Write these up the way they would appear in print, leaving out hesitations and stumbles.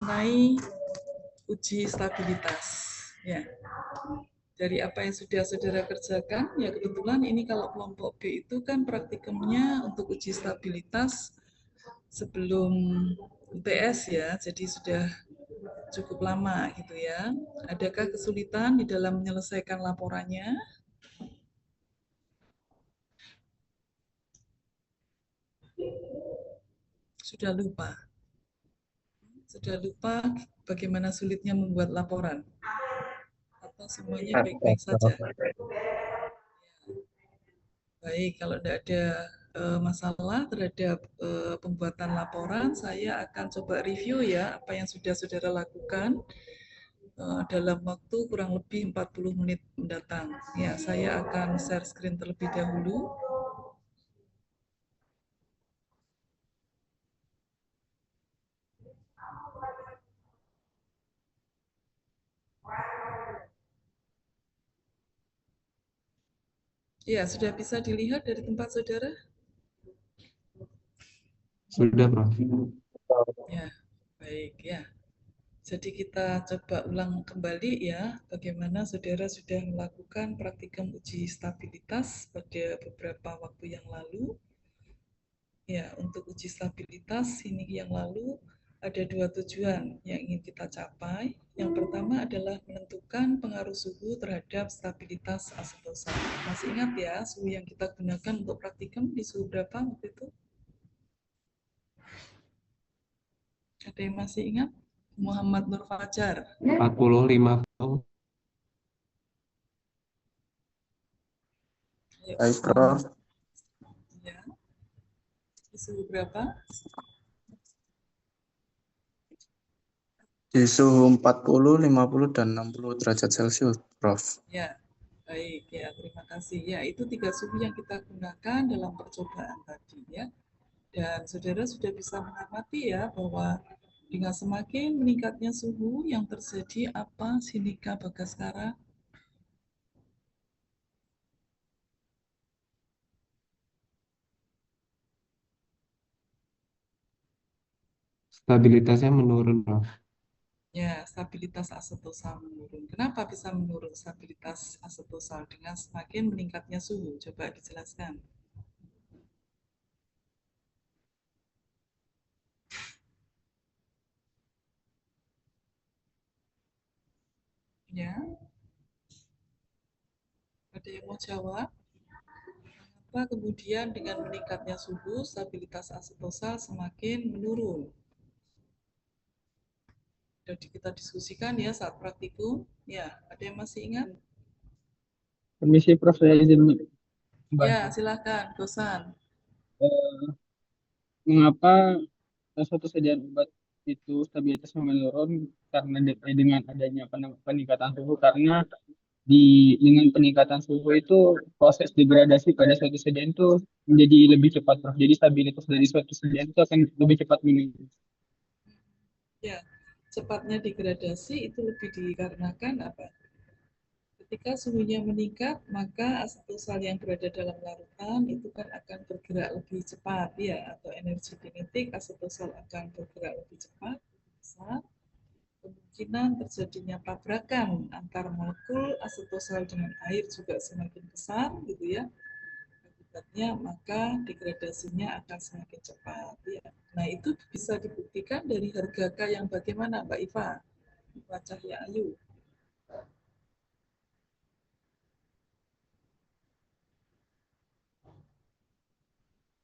mengenai uji stabilitas. Ya, dari apa yang sudah saudara kerjakan, ya kebetulan ini kalau kelompok B itu kan praktikumnya untuk uji stabilitas sebelum UTS ya, jadi sudah cukup lama gitu ya. Adakah kesulitan di dalam menyelesaikan laporannya? Sudah lupa? Sudah lupa bagaimana sulitnya membuat laporan? Atau semuanya baik-baik saja? Baik, kalau tidak ada masalah terhadap pembuatan laporan, saya akan coba review ya apa yang sudah saudara lakukan dalam waktu kurang lebih 40 menit mendatang. Ya, saya akan share screen terlebih dahulu. Ya, sudah bisa dilihat dari tempat saudara? Sudah, Prof. Ya, baik ya. Jadi kita coba ulang kembali ya, bagaimana saudara sudah melakukan praktikum uji stabilitas pada beberapa waktu yang lalu. Ya, untuk uji stabilitas ini yang lalu ada dua tujuan yang ingin kita capai. Yang pertama adalah menentukan pengaruh suhu terhadap stabilitas asetosa. Masih ingat ya, suhu yang kita gunakan untuk praktikum di suhu berapa waktu itu? Ada yang masih ingat? Muhammad Nur Fajar. 45 tahun. Baik, Prof. Ya. Di suhu berapa? Di suhu 40, 50, dan 60 derajat Celcius, Prof. Ya, baik ya, terima kasih. Ya, itu tiga suhu yang kita gunakan dalam percobaan tadi ya. Dan saudara sudah bisa mengamati ya bahwa dengan semakin meningkatnya suhu yang terjadi apa Sinika Bagaskara? Stabilitasnya menurun, Prof. Ya, stabilitas asetosa menurun. Kenapa bisa menurun stabilitas asetosa dengan semakin meningkatnya suhu? Coba dijelaskan. Ya, ada yang mau jawab? Mengapa kemudian dengan meningkatnya suhu stabilitas asetosa semakin menurun? Jadi kita diskusikan ya saat praktikum. Ya, ada yang masih ingat? Permisi, Prof. Saya izin Ya, membantu. silakan, Gosan. Mengapa suatu sediaan obat itu stabilitasnya menurun karena dengan adanya peningkatan suhu? Karena dengan peningkatan suhu itu proses degradasi pada suatu sediaan itu menjadi lebih cepat, Prof. Jadi stabilitas dari suatu sediaan itu akan lebih cepat menurun. Ya, cepatnya degradasi itu lebih dikarenakan apa? Ketika suhunya meningkat, maka asetosal yang berada dalam larutan itu kan akan bergerak lebih cepat ya, atau energi kinetik asetosal akan bergerak lebih cepat, besar. Kemungkinan terjadinya tabrakan antar molekul asetosal dengan air juga semakin besar gitu ya. Akibatnya maka degradasinya akan semakin cepat ya. Nah, itu bisa dibuktikan dari harga K yang bagaimana Mbak Iva? Iva Cahya Ayu.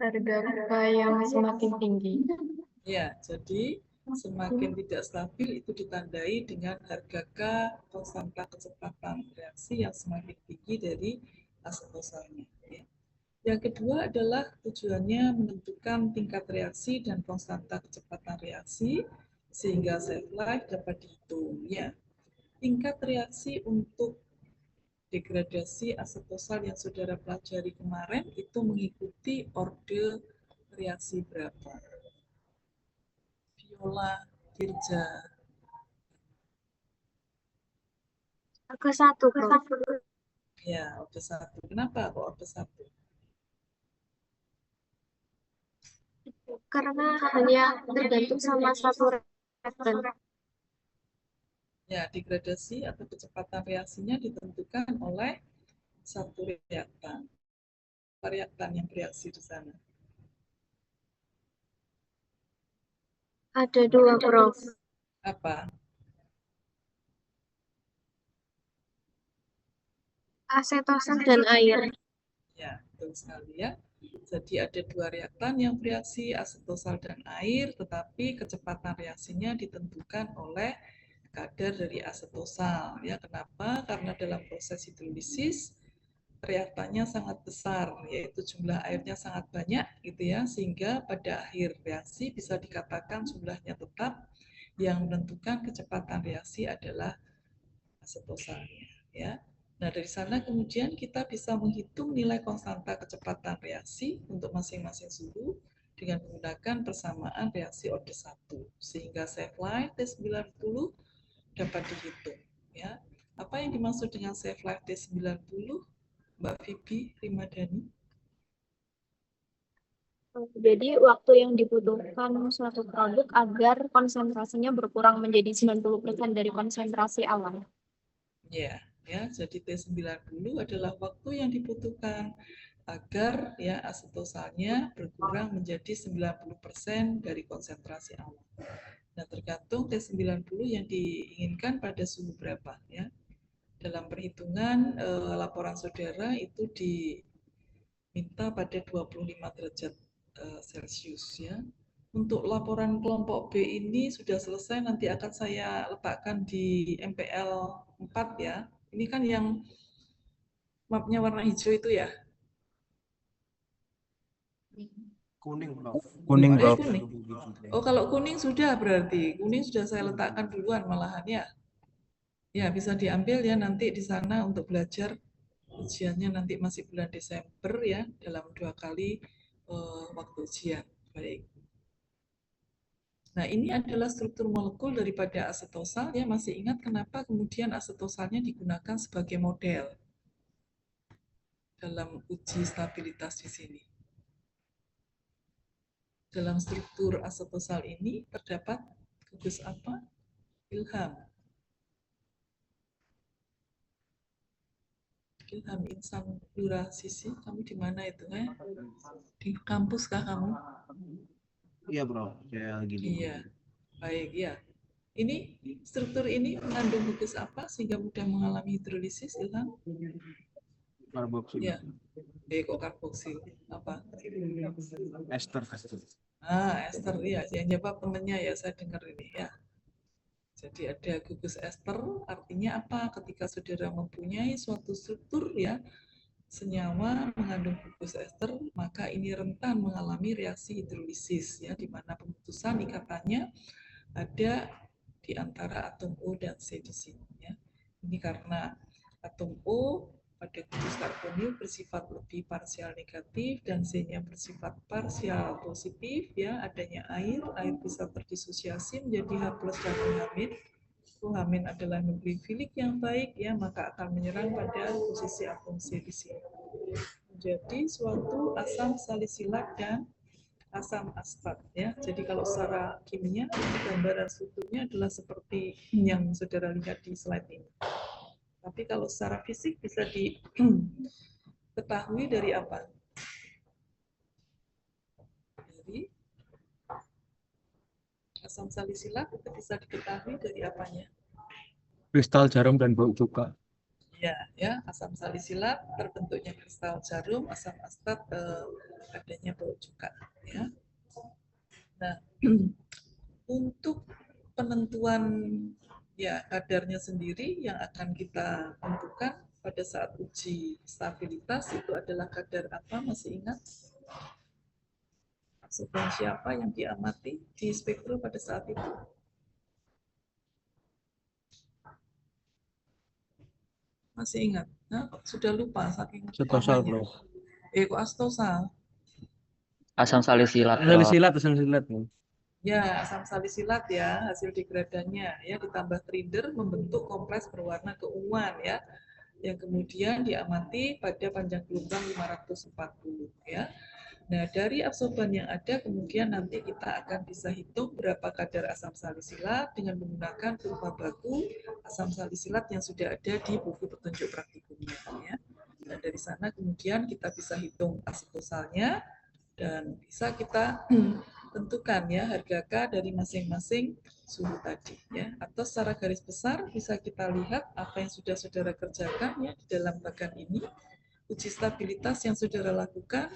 Harga yang semakin tinggi. Ya, jadi semakin tidak stabil itu ditandai dengan harga K konstanta kecepatan reaksi yang semakin tinggi dari asetosalnya. Ya. Yang kedua adalah tujuannya menentukan tingkat reaksi dan konstanta kecepatan reaksi sehingga shelf life dapat dihitung. Ya. Tingkat reaksi untuk degradasi asetosal yang saudara pelajari kemarin itu mengikuti orde reaksi berapa? Viola, Dirja. Ke-1, Prof. Ya, orde 1. Kenapa kok orde 1? Karena hanya tergantung sama satu referensi. Ya, degradasi atau kecepatan reaksinya ditentukan oleh satu reaktan. Reaktan yang bereaksi di sana. Ada dua, Prof. Apa? Asetosa dan air. Ya, betul sekali ya. Jadi ada dua reaktan yang bereaksi, asetosal dan air, tetapi kecepatan reaksinya ditentukan oleh kadar dari asetosal. Ya, kenapa? Karena dalam proses hidrolisis reaktannya sangat besar, yaitu jumlah airnya sangat banyak, gitu ya, sehingga pada akhir reaksi bisa dikatakan jumlahnya tetap. Yang menentukan kecepatan reaksi adalah asetosalnya, ya. Nah, dari sana kemudian kita bisa menghitung nilai konstanta kecepatan reaksi untuk masing-masing suhu dengan menggunakan persamaan reaksi orde 1, sehingga safe life T90 dapat dihitung, ya. Apa yang dimaksud dengan safe life T90, Mbak Vivi Rimadhani? Jadi waktu yang dibutuhkan suatu produk agar konsentrasinya berkurang menjadi 90% dari konsentrasi awal. Ya, jadi T90 adalah waktu yang dibutuhkan agar ya asetosalnya berkurang menjadi 90% dari konsentrasi awal. Nah, tergantung T90 yang diinginkan pada suhu berapa ya. Dalam perhitungan laporan saudara itu diminta pada 25 derajat Celcius ya. Untuk laporan kelompok B ini sudah selesai, nanti akan saya letakkan di MPL 4 ya. Ini kan yang mapnya warna hijau itu ya. Kuning, Prof. Kuning, Prof. Kuning. Oh, kalau kuning sudah berarti. Kuning sudah saya letakkan duluan malahan ya. Ya, bisa diambil ya nanti di sana untuk belajar. Ujiannya nanti masih bulan Desember ya, dalam 2 kali waktu ujian. Baik. Nah, ini adalah struktur molekul daripada asetosal ya. Masih ingat kenapa kemudian asetosalnya digunakan sebagai model dalam uji stabilitas di sini. Dalam struktur asetosal ini terdapat gugus apa? Ilham. Ilham Insan Lurah Sisi, kamu di mana itu? Di kampus kah kamu? Iya, Bro. Saya lagi di. Iya, baik ya. Ini struktur ini mengandung gugus apa sehingga mudah mengalami hidrolisis, Ilham? Karboksil. Ya, kok karboksil? Apa? Ester. Ester ya. Yang jawab temennya ya, saya dengar ini ya. Jadi ada gugus ester, artinya apa? Ketika saudara mempunyai suatu struktur ya, senyawa mengandung gugus ester, maka ini rentan mengalami reaksi hidrolisis ya, di mana pemutusan ikatannya ada di antara atom O dan C di sini ya. Ini karena atom O pada gugus karbonil bersifat lebih parsial negatif dan C-nya bersifat parsial positif ya, adanya air bisa terdisosiasi menjadi H+ dan OH-. OH- adalah nukleofilik yang baik ya, maka akan menyerang pada posisi atom C di sini. Jadi suatu asam salisilat dan asam astat ya. Jadi kalau secara kimia gambaran strukturnya adalah seperti yang saudara lihat di slide ini. Tapi kalau secara fisik bisa diketahui dari apa? Dari asam salisilat itu bisa diketahui dari apanya? Kristal jarum dan bau cuka. Ya, asam salisilat terbentuknya kristal jarum, asam astat adanya bau cuka. Ya. Nah, untuk penentuan ya kadarnya sendiri yang akan kita tentukan pada saat uji stabilitas itu adalah kadar apa, masih ingat? Substansi apa yang diamati di spektrum pada saat itu? Masih ingat? Nah, sudah lupa saking Setosal, lamanya. Bro. Kok astosal? Asam salisilat. Asam salisilat. Ya, asam salisilat ya, hasil degradannya ya ditambah trinder membentuk kompleks berwarna keunguan ya, yang kemudian diamati pada panjang gelombang 540 ya. Nah, dari absorban yang ada, kemudian nanti kita akan bisa hitung berapa kadar asam salisilat dengan menggunakan kurva baku asam salisilat yang sudah ada di buku petunjuk praktikumnya. Ya. Dan dari sana kemudian kita bisa hitung asetosalnya dan bisa kita tentukan ya harga K dari masing-masing suhu tadi. Ya. Atau secara garis besar bisa kita lihat apa yang sudah saudara kerjakan ya di dalam bagan ini. Uji stabilitas yang saudara lakukan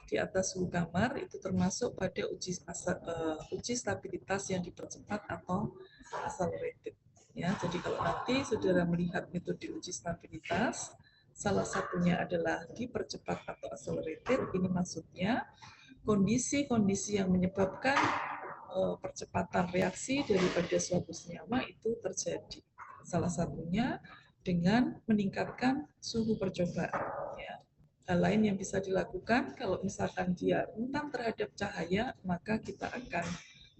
di atas suhu kamar itu termasuk pada uji stabilitas yang dipercepat atau accelerated. Ya, jadi kalau nanti saudara melihat metode uji stabilitas, salah satunya adalah dipercepat atau accelerated. Ini maksudnya kondisi-kondisi yang menyebabkan percepatan reaksi daripada suatu senyawa itu terjadi. Salah satunya dengan meningkatkan suhu percobaan. Ya. Hal lain yang bisa dilakukan, kalau misalkan dia rentan terhadap cahaya, maka kita akan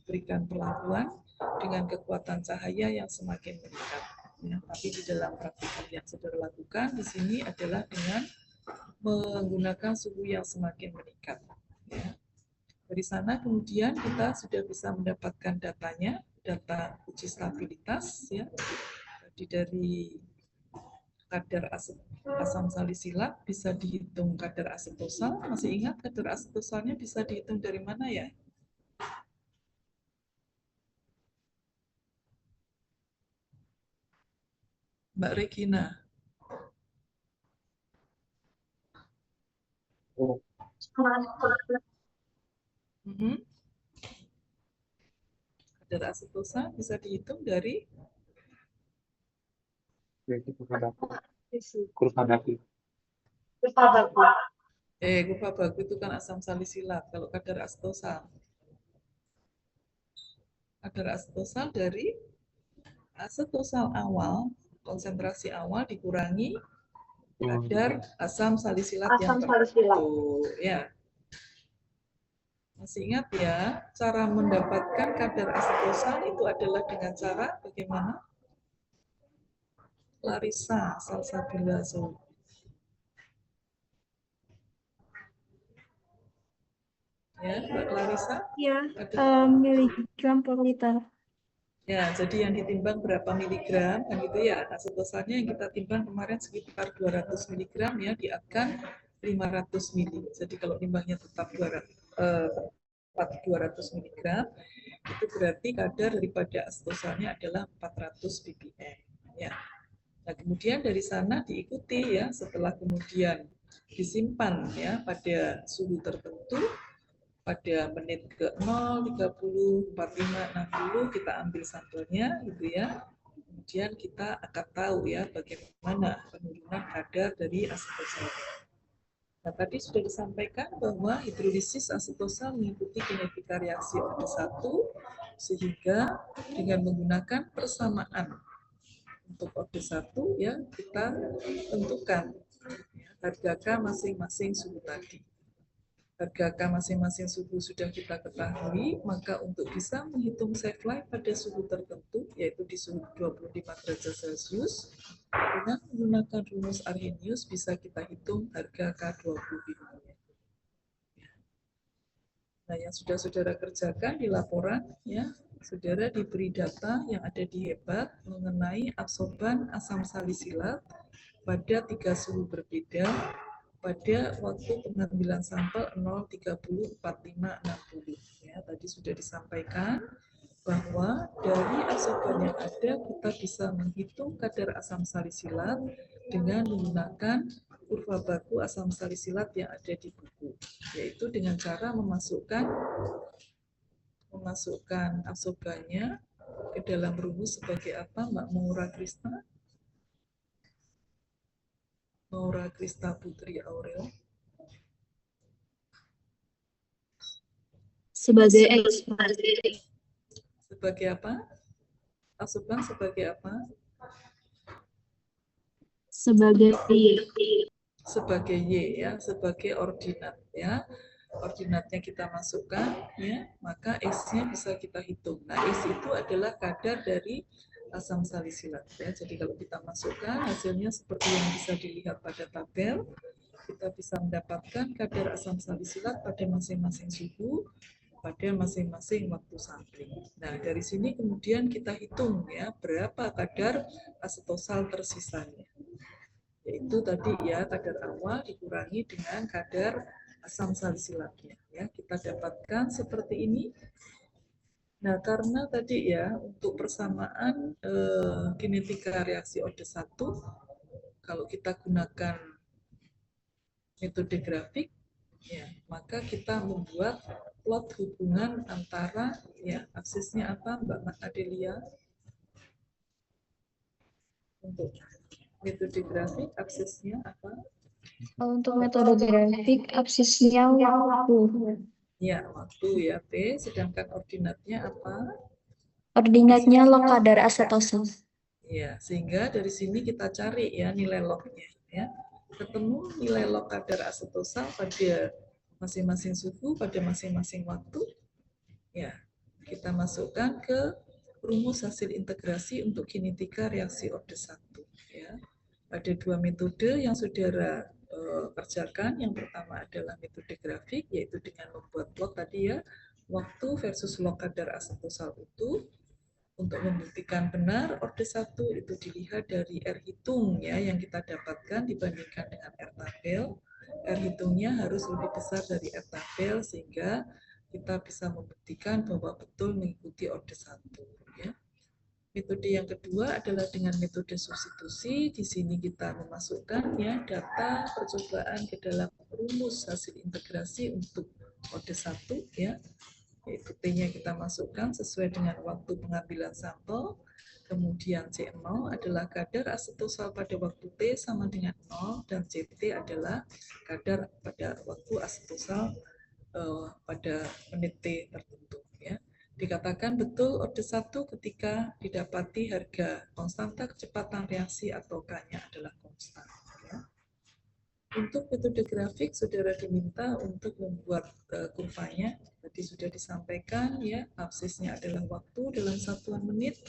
berikan perlakuan dengan kekuatan cahaya yang semakin meningkat. Ya, tapi di dalam praktikum yang saudara lakukan di sini adalah dengan menggunakan suhu yang semakin meningkat. Ya. Dari sana kemudian kita sudah bisa mendapatkan datanya, data uji stabilitas, ya, dari kadar asam salisilat bisa dihitung kadar asetosal. Masih ingat kadar asetosalnya bisa dihitung dari mana ya? Mbak Regina. Kadar asetosal bisa dihitung dari Kurva baku. kurva baku itu kan asam salisilat. Kalau kadar asetosal, dari asetosal awal, konsentrasi awal dikurangi kadar asam salisilat yang tertentu. Ya. Masih ingat ya, cara mendapatkan kadar asetosal itu adalah dengan cara bagaimana? Clarissa Salsabila. Ya, Mbak Clarissa? Ya, miligram per liter. Ya, jadi yang ditimbang berapa miligram, kan gitu ya. Asetosalnya yang kita timbang kemarin sekitar 200 miligram ya, diatkan 500 mili. Jadi kalau timbangnya tetap 200 miligram, itu berarti kadar daripada asetosalnya adalah 400 ppm. Ya. Nah, kemudian dari sana diikuti ya, setelah kemudian disimpan ya pada suhu tertentu, pada menit ke 0, 30, 45, 60 kita ambil sampelnya gitu ya. Kemudian kita akan tahu ya bagaimana penurunan kadar dari asetosal. Nah, tadi sudah disampaikan bahwa hidrolisis asetosal mengikuti kinetika reaksi orde 1 sehingga dengan menggunakan persamaan untuk orde 1 ya kita tentukan harga K masing-masing suhu tadi. Harga K masing-masing suhu sudah kita ketahui, maka untuk bisa menghitung safe life pada suhu tertentu, yaitu di suhu 25 derajat Celcius, dengan menggunakan rumus Arrhenius bisa kita hitung harga K20. Nah, yang sudah saudara kerjakan di laporan, ya, saudara diberi data yang ada di Hebat mengenai absorban asam salisilat pada 3 suhu berbeda pada waktu pengambilan sampel 0, 30, 45, 60. Ya, tadi sudah disampaikan bahwa dari absorban yang ada kita bisa menghitung kadar asam salisilat dengan menggunakan kurva baku asam salisilat yang ada di buku, yaitu dengan cara memasukkan absorbannya ke dalam rumus sebagai apa, Mbak Maura Krista? Maura Krista Putri Aurel. Sebagai Sebagai apa? Absorban sebagai apa? sebagai Sebagai Y ya, sebagai ordinat ya. Ordinatnya kita masukkan ya, maka X-nya bisa kita hitung. Nah, X itu adalah kadar dari asam salisilat ya. Jadi kalau kita masukkan hasilnya seperti yang bisa dilihat pada tabel kita bisa mendapatkan kadar asam salisilat pada masing-masing suhu pada masing-masing waktu sampling. Nah, dari sini kemudian kita hitung ya berapa kadar asetosal tersisanya. Yaitu tadi ya kadar awal dikurangi dengan kadar asam salisilatnya. Ya, kita dapatkan seperti ini. Nah, karena tadi ya untuk persamaan kinetika reaksi OD1, kalau kita gunakan metode grafik, ya, maka kita membuat plot hubungan antara ya aksisnya apa Mbak Adelia? Untuk metode grafik aksisnya apa? Untuk metode grafik, absisnya waktu. Ya, waktu ya P, sedangkan ordinatnya apa? Ordinatnya log kadar asetosal. Ya, sehingga dari sini kita cari ya nilai lognya ya. Ketemu nilai log kadar asetosal pada masing-masing suhu pada masing-masing waktu. Ya, kita masukkan ke rumus hasil integrasi untuk kinetika reaksi OD1 ya. Ada dua metode yang saudara kerjakan. Yang pertama adalah metode grafik, yaitu dengan membuat plot tadi ya, waktu versus log kadar asetosal utuh. Untuk membuktikan benar OD1 itu dilihat dari R hitung ya yang kita dapatkan dibandingkan dengan R tabel. R hitungnya harus lebih besar dari R tabel sehingga kita bisa membuktikan bahwa betul mengikuti OD1 ya. Metode yang kedua adalah dengan metode substitusi. Di sini kita memasukkan ya data percobaan ke dalam rumus hasil integrasi untuk OD1 ya. Yaitu T-nya kita masukkan sesuai dengan waktu pengambilan sampel. Kemudian C0 adalah kadar asetosal pada waktu T sama dengan 0 dan CT adalah kadar pada waktu asetosal pada menit T tertentu ya. Dikatakan betul OD1 ketika didapati harga konstanta kecepatan reaksi atau K-nya adalah konstan. Ya. Untuk metode grafik, saudara diminta untuk membuat kurvanya. Tadi sudah disampaikan ya, absisnya adalah waktu dalam satuan menit,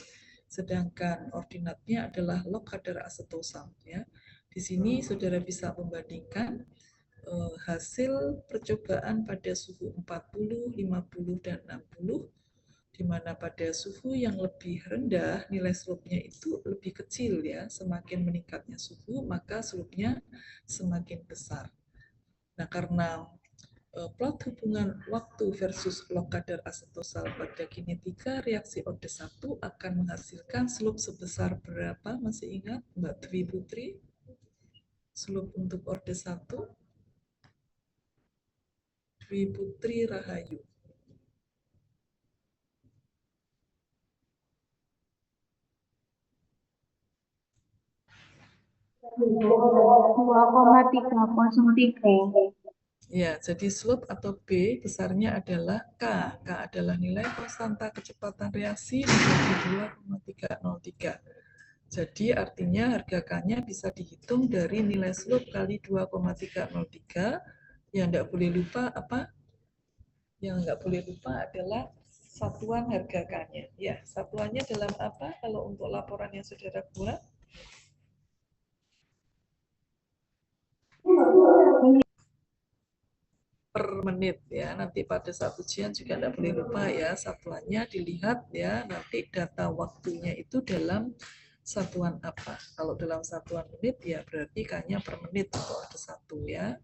sedangkan ordinatnya adalah log kadar asetosal. Ya. Di sini saudara bisa membandingkan hasil percobaan pada suhu 40, 50, dan 60, di mana pada suhu yang lebih rendah nilai slope-nya itu lebih kecil ya. Semakin meningkatnya suhu maka slope-nya semakin besar. Nah, karena plot hubungan waktu versus log kadar asetosal pada kinetika reaksi OD1 akan menghasilkan slope sebesar berapa? Masih ingat Mbak Dwi Putri? Slope untuk OD1? Dwi Putri Rahayu. 2,303. Ya, jadi slope atau B besarnya adalah K. K adalah nilai konstanta kecepatan reaksi menjadi 2,303. Jadi artinya harga K-nya bisa dihitung dari nilai slope kali 2,303. Yang enggak boleh lupa apa? Yang enggak boleh lupa adalah satuan harga K-nya. Ya, satuannya dalam apa kalau untuk laporan yang saudara buat? Per menit ya, nanti pada saat ujian juga tidak boleh lupa ya satuannya dilihat ya, nanti data waktunya itu dalam satuan apa. Kalau dalam satuan menit ya berarti K-nya per menit untuk ada satu ya.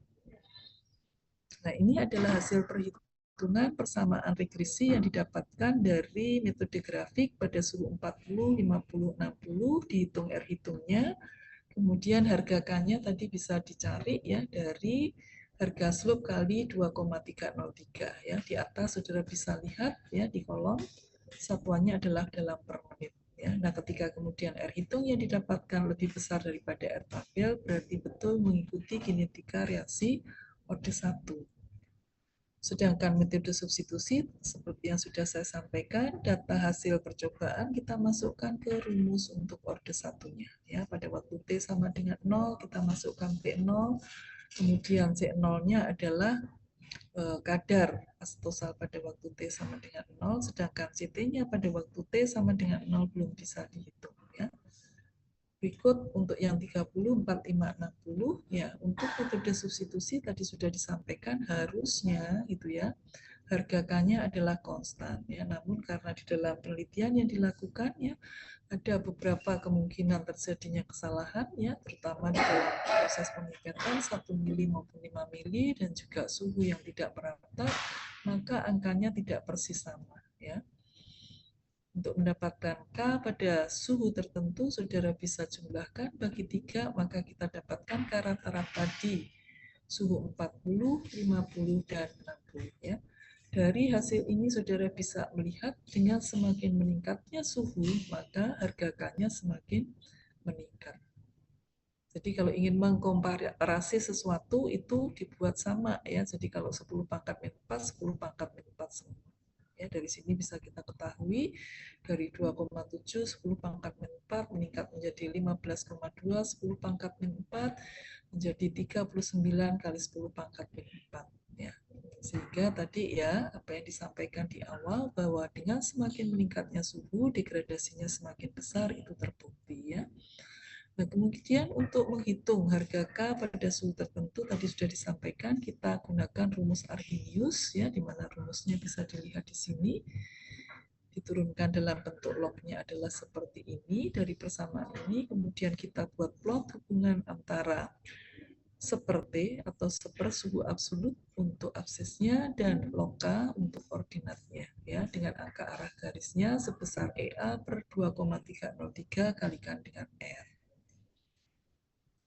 Nah, ini adalah hasil perhitungan persamaan regresi yang didapatkan dari metode grafik pada suhu 40, 50, 60, dihitung R hitungnya. Kemudian harga K-nya tadi bisa dicari ya dari harga slope kali 2,303 ya. Di atas saudara bisa lihat ya di kolom satuannya adalah dalam per menit ya. Nah, ketika kemudian R hitung yang didapatkan lebih besar daripada R tabel berarti betul mengikuti kinetika reaksi OD1. Sedangkan metode substitusi seperti yang sudah saya sampaikan, data hasil percobaan kita masukkan ke rumus untuk orde satunya ya. Pada waktu T sama dengan 0 kita masukkan P0, kemudian C0-nya adalah kadar asetosal pada waktu T sama dengan 0, sedangkan CT-nya pada waktu T sama dengan 0 belum bisa dihitung ya. Berikut untuk yang 30, 45, 60 ya, untuk metode substitusi tadi sudah disampaikan harusnya itu ya harga K-nya adalah konstan ya, namun karena di dalam penelitian yang dilakukan ya ada beberapa kemungkinan terjadinya kesalahan ya, terutama di dalam proses pengikatan 1 mili maupun 5 mili dan juga suhu yang tidak merata, maka angkanya tidak persis sama ya. Untuk mendapatkan K pada suhu tertentu, saudara bisa jumlahkan bagi 3, maka kita dapatkan K rata-rata di suhu 40, 50, dan 60 ya. Dari hasil ini saudara bisa melihat dengan semakin meningkatnya suhu, maka harga K-nya semakin meningkat. Jadi kalau ingin mengkomparasi sesuatu itu dibuat sama ya. Jadi kalau 10 pangkat min 4, 10 pangkat min 4 semua. Ya, dari sini bisa kita ketahui dari 2,7 10 pangkat min 4 meningkat menjadi 15,2 10 pangkat min 4 menjadi 39 kali 10 pangkat min 4 ya. Sehingga tadi ya apa yang disampaikan di awal bahwa dengan semakin meningkatnya suhu degradasinya semakin besar itu terbukti ya. Nah, kemudian untuk menghitung harga K pada suhu tertentu tadi sudah disampaikan kita gunakan rumus Arrhenius ya, di mana rumusnya bisa dilihat di sini. Diturunkan dalam bentuk lognya adalah seperti ini. Dari persamaan ini kemudian kita buat plot hubungan antara seperti atau sepersuhu absolut untuk absisnya dan log K untuk ordinatnya ya, dengan angka arah garisnya sebesar EA per 2,303 kalikan dengan R.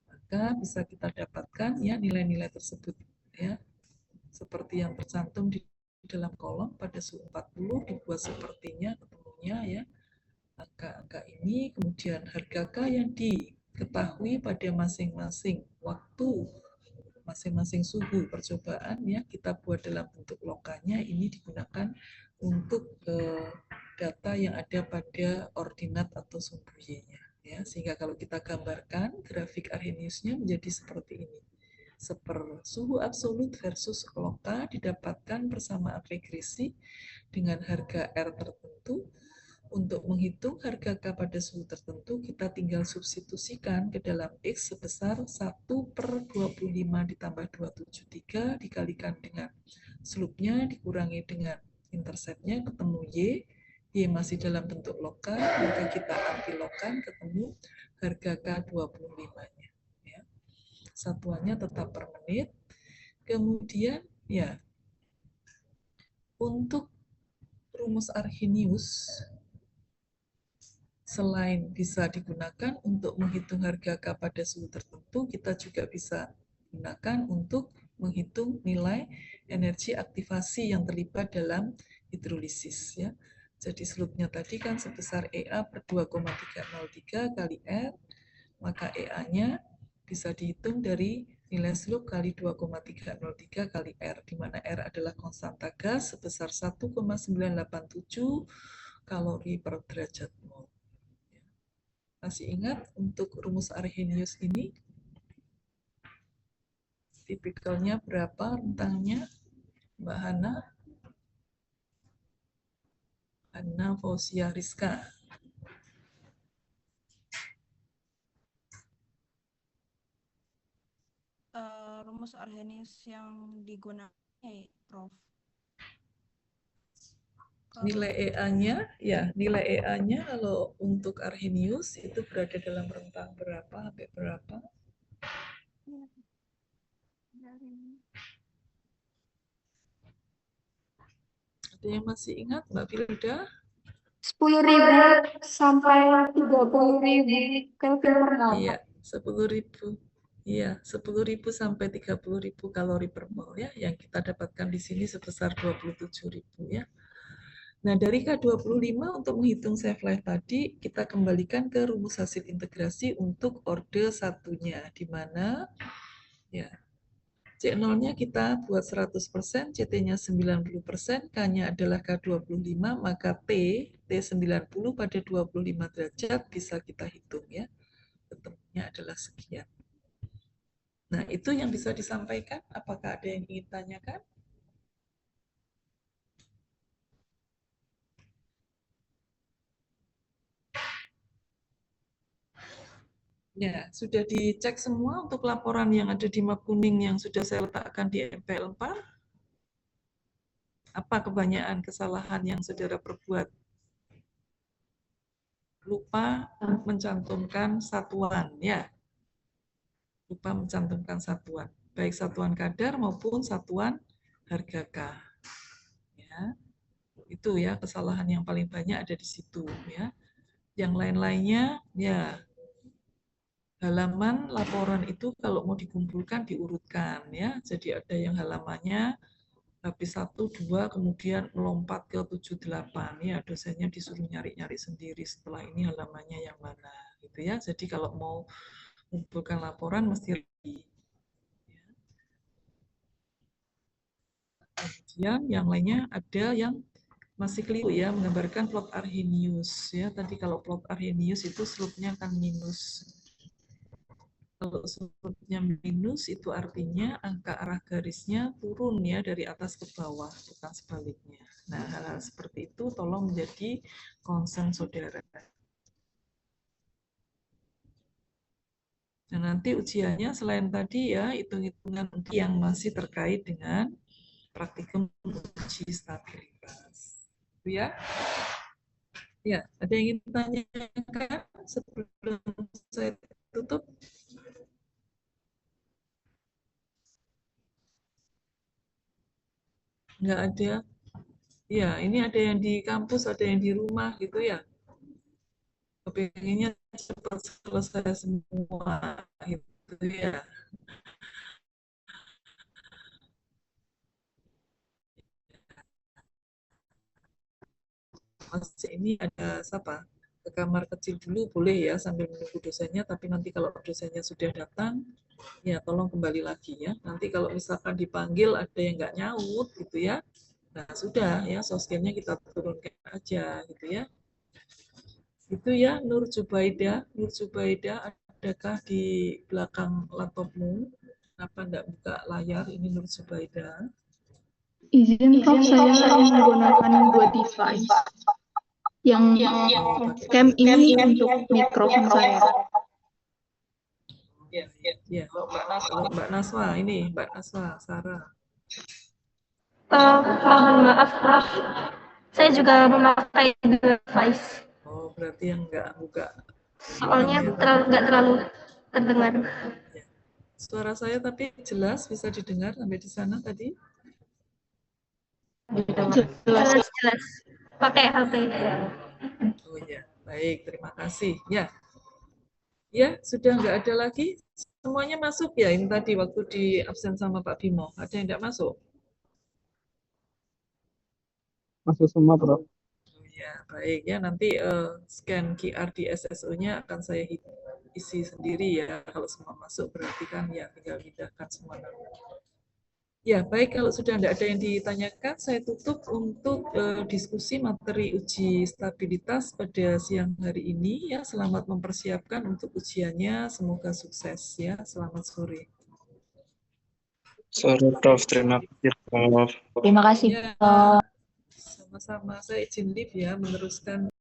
Maka bisa kita dapatkan ya nilai-nilai tersebut ya seperti yang tercantum di dalam kolom pada suhu 40 dibuat sepertinya ketemunya ya angka-angka ini, kemudian harga K yang diketahui pada masing-masing waktu masing-masing suhu percobaan ya kita buat dalam bentuk lokanya, ini digunakan untuk data yang ada pada ordinat atau sumbu Y-nya ya, sehingga kalau kita gambarkan grafik Arrhenius-nya menjadi seperti ini. Suhu absolut versus log K didapatkan persamaan regresi dengan harga R tertentu. Untuk menghitung harga K pada suhu tertentu, kita tinggal substitusikan ke dalam X sebesar 1 per 25 ditambah 273 dikalikan dengan slope-nya dikurangi dengan intercept-nya ketemu Y. Y masih dalam bentuk log K, maka kita anti-logkan ketemu harga K 25-nya. Ya. Satuannya tetap per menit. Kemudian ya untuk rumus Arrhenius selain bisa digunakan untuk menghitung harga K pada suhu tertentu, kita juga bisa gunakan untuk menghitung nilai energi aktivasi yang terlibat dalam hidrolisis ya. Jadi slope-nya tadi kan sebesar EA per 2,303 kali R, maka EA-nya bisa dihitung dari nilai slope kali 2,303 kali R, di mana R adalah konstanta gas sebesar 1,987 kalori per derajat mol. Masih ingat untuk rumus Arrhenius ini? Tipikalnya berapa rentangnya, Mbak Hana? Hana Fausia Rizka. Rumus Arrhenius yang digunakan Prof. Nilai EA-nya, ya nilai EA-nya kalau untuk Arrhenius itu berada dalam rentang berapa sampai berapa? Ada yang masih ingat, Mbak Filda? 10.000 sampai 30.000 Kelvin per mol. Iya, 10.000. Iya, 10.000 sampai 30.000 kalori per mol ya, yang kita dapatkan di sini sebesar 27.000 ya. Nah, dari K25 untuk menghitung save life tadi, kita kembalikan ke rumus hasil integrasi untuk orde satunya, di mana ya C0-nya kita buat 100%, CT-nya 90%, K-nya adalah K25, maka T90 pada 25 derajat bisa kita hitung ya. Ketemunya adalah sekian. Nah, itu yang bisa disampaikan. Apakah ada yang ingin tanyakan? Ya, sudah dicek semua untuk laporan yang ada di map kuning yang sudah saya letakkan di MPL 4? Apa kebanyakan kesalahan yang saudara perbuat? Lupa mencantumkan satuan, ya. Lupa mencantumkan satuan, baik satuan kadar maupun satuan harga K. Ya. Itu ya kesalahan yang paling banyak ada di situ, ya. Yang lain-lainnya, ya. Halaman laporan itu kalau mau dikumpulkan diurutkan, ya. Jadi ada yang halamannya habis 1, 2, kemudian melompat ke 7, 8. Ya, dosennya disuruh nyari-nyari sendiri setelah ini halamannya yang mana. Gitu ya. Jadi kalau mau mengumpulkan laporan mesti rapi. Kemudian yang lainnya ada yang masih keliru ya, menggambarkan plot Arrhenius. Ya, tadi kalau plot Arrhenius itu slope-nya kan minus. Kalau slope-nya minus itu artinya angka arah garisnya turun ya dari atas ke bawah, bukan sebaliknya. Nah, hal-hal seperti itu tolong menjadi concern saudara. Nah, nanti ujiannya selain tadi ya, hitung-hitungan yang masih terkait dengan praktikum uji stabilitas. Itu ya. Ya, ada yang ingin ditanyakan sebelum saya tutup? Nggak ada. Ya, ini ada yang di kampus, ada yang di rumah gitu ya. Kepinginnya cepat selesai semua gitu ya. Masih ini ada siapa? Ke kamar kecil dulu boleh ya sambil menunggu dosennya, tapi nanti kalau dosennya sudah datang, ya tolong kembali lagi ya. Nanti kalau misalkan dipanggil ada yang nggak nyaut gitu ya, nah sudah ya soskelnya kita turunkan aja gitu ya. Itu ya Nur Zubaida. Nur Zubaida, adakah di belakang laptopmu? Kenapa enggak buka layar? Ini Nur Zubaida. Izin Prof, saya menggunakan dua device. Yang cam ini untuk mikrofon saya. Ya, Mbak Naswa ini, Mbak Naswa, Sarah. Mohon maaf, Prof. Saya juga memakai device. Oh, berarti yang enggak buka. Soalnya nggak terlalu terdengar. Suara saya tapi jelas bisa didengar sampai di sana tadi? Jelas. Pakai HP. Oh ya, baik, terima kasih. Ya, ya sudah nggak ada lagi. Semuanya masuk ya ini tadi waktu di absen sama Pak Bimo. Ada yang nggak masuk? Masuk semua, Bro. Oh ya, baik ya. Nanti scan QR di SSO-nya akan saya isi sendiri ya. Kalau semua masuk berarti kan ya tinggal pindahkan semua nama. Ya, baik kalau sudah tidak ada yang ditanyakan, saya tutup untuk diskusi materi uji stabilitas pada siang hari ini ya. Selamat mempersiapkan untuk ujiannya, semoga sukses ya. Selamat sore. Sore, Prof. Terima kasih, Prof. Terima kasih, Ya, Prof. sama-sama. Saya izin live ya meneruskan